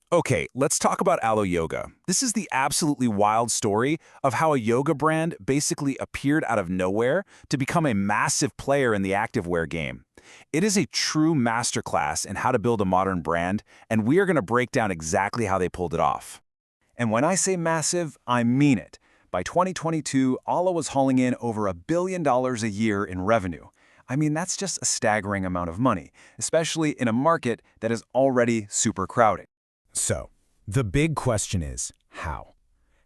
Okay, let's talk about Alo Yoga. This is the absolutely wild story of how a yoga brand basically appeared out of nowhere to become a massive player in the activewear game. It is a true masterclass in how to build a modern brand, and we are going to break down exactly how they pulled it off. And when I say massive, I mean it. By 2022, Alo was hauling in over $1 billion a year in revenue. I mean, that's just a staggering amount of money, especially in a market that is already super crowded. So, the big question is, how?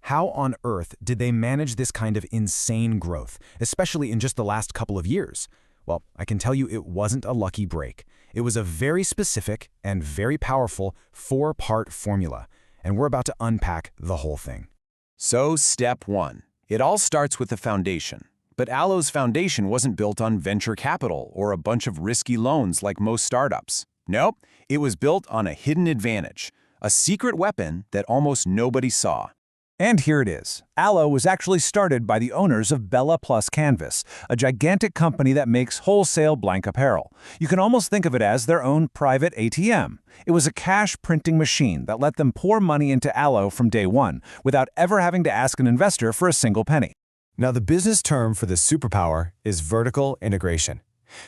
How on earth did they manage this kind of insane growth, especially in just the last couple of years? Well, I can tell you it wasn't a lucky break. It was a very specific and very powerful four-part formula, and we're about to unpack the whole thing. So, step one. It all starts with the foundation. But Alo's foundation wasn't built on venture capital or a bunch of risky loans like most startups. Nope, it was built on a hidden advantage, a secret weapon that almost nobody saw. And here it is. Alo was actually started by the owners of Bella Plus Canvas, a gigantic company that makes wholesale blank apparel. You can almost think of it as their own private ATM. It was a cash printing machine that let them pour money into Alo from day one, without ever having to ask an investor for a single penny. Now, the business term for this superpower is vertical integration.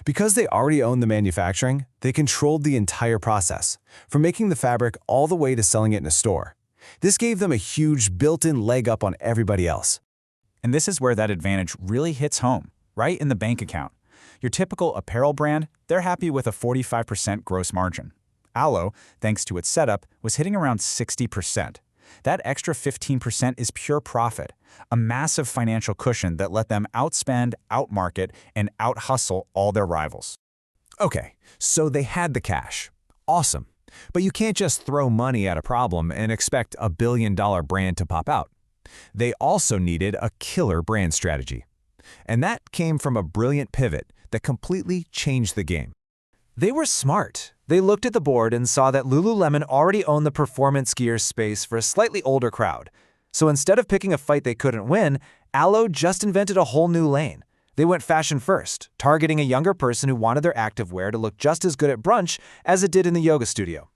Because they already owned the manufacturing, they controlled the entire process, from making the fabric all the way to selling it in a store. This gave them a huge built-in leg up on everybody else. And this is where that advantage really hits home, right in the bank account. Your typical apparel brand, they're happy with a 45% gross margin. Alo, thanks to its setup, was hitting around 60%. That extra 15% is pure profit, a massive financial cushion that let them outspend, outmarket, and out-hustle all their rivals. Okay, so they had the cash. Awesome. But you can't just throw money at a problem and expect a billion-dollar brand to pop out. They also needed a killer brand strategy. And that came from a brilliant pivot that completely changed the game. They were smart. They looked at the board and saw that Lululemon already owned the performance gear space for a slightly older crowd. So instead of picking a fight they couldn't win, Alo just invented a whole new lane. They went fashion first, targeting a younger person who wanted their activewear to look just as good at brunch as it did in the yoga studio.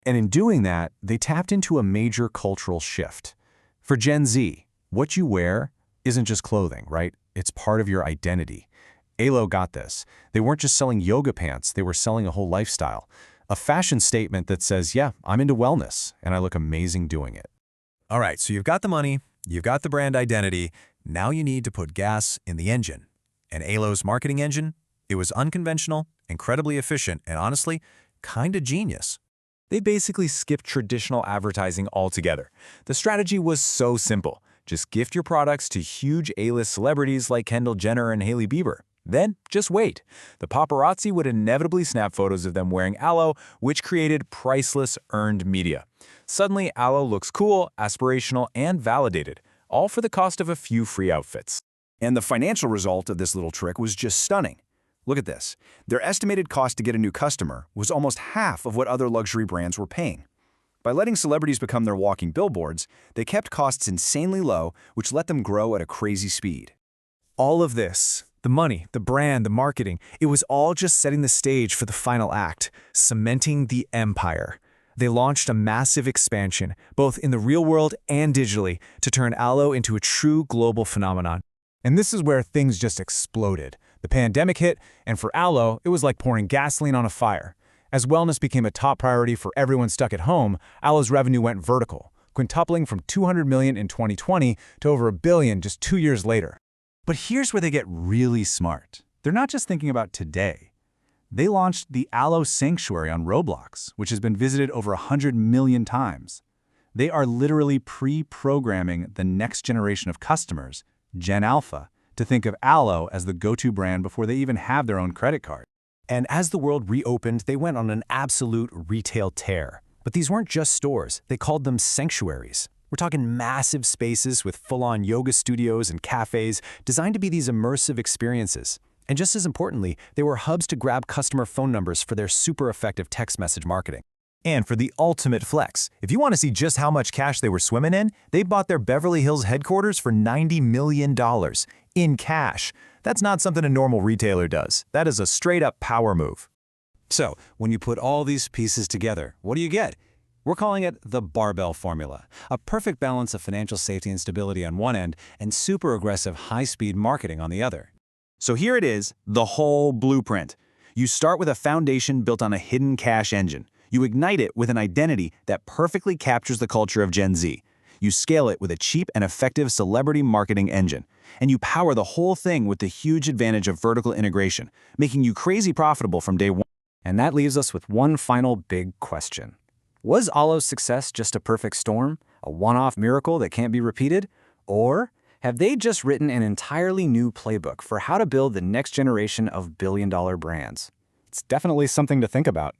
And in doing that, they tapped into a major cultural shift. For Gen Z, what you wear isn't just clothing, right? It's part of your identity. Alo got this. They weren't just selling yoga pants, they were selling a whole lifestyle. A fashion statement that says, yeah, I'm into wellness, and I look amazing doing it. All right, so you've got the money, you've got the brand identity, now you need to put gas in the engine. And Alo's marketing engine? It was unconventional, incredibly efficient, and honestly, kinda genius. They basically skipped traditional advertising altogether. The strategy was so simple. Just gift your products to huge A-list celebrities like Kendall Jenner and Hailey Bieber. Then, just wait. The paparazzi would inevitably snap photos of them wearing Alo, which created priceless earned media. Suddenly, Alo looks cool, aspirational, and validated, all for the cost of a few free outfits. And the financial result of this little trick was just stunning. Look at this. Their estimated cost to get a new customer was almost half of what other luxury brands were paying. By letting celebrities become their walking billboards, they kept costs insanely low, which let them grow at a crazy speed. All of this, the money, the brand, the marketing, it was all just setting the stage for the final act, cementing the empire. They launched a massive expansion, both in the real world and digitally, to turn Alo into a true global phenomenon. And this is where things just exploded. The pandemic hit, and for Alo, it was like pouring gasoline on a fire. As wellness became a top priority for everyone stuck at home, Alo's revenue went vertical, quintupling from $200 million in 2020 to over $1 billion just 2 years later. But here's where they get really smart. They're not just thinking about today. They launched the Alo Sanctuary on Roblox, which has been visited over 100 million times. They are literally pre-programming the next generation of customers, Gen Alpha, to think of Alo as the go-to brand before they even have their own credit card. And as the world reopened, they went on an absolute retail tear. But these weren't just stores, they called them sanctuaries. We're talking massive spaces with full-on yoga studios and cafes designed to be these immersive experiences. And just as importantly, they were hubs to grab customer phone numbers for their super effective text message marketing. And for the ultimate flex, if you want to see just how much cash they were swimming in, they bought their Beverly Hills headquarters for $90 million in cash. That's not something a normal retailer does. That is a straight-up power move. So, when you put all these pieces together, what do you get? We're calling it the barbell formula, a perfect balance of financial safety and stability on one end and super aggressive high-speed marketing on the other. So here it is, the whole blueprint. You start with a foundation built on a hidden cash engine. You ignite it with an identity that perfectly captures the culture of Gen Z. You scale it with a cheap and effective celebrity marketing engine. And you power the whole thing with the huge advantage of vertical integration, making you crazy profitable from day one. And that leaves us with one final big question. Was Alo's success just a perfect storm, a one-off miracle that can't be repeated? Or have they just written an entirely new playbook for how to build the next generation of billion-dollar brands? It's definitely something to think about.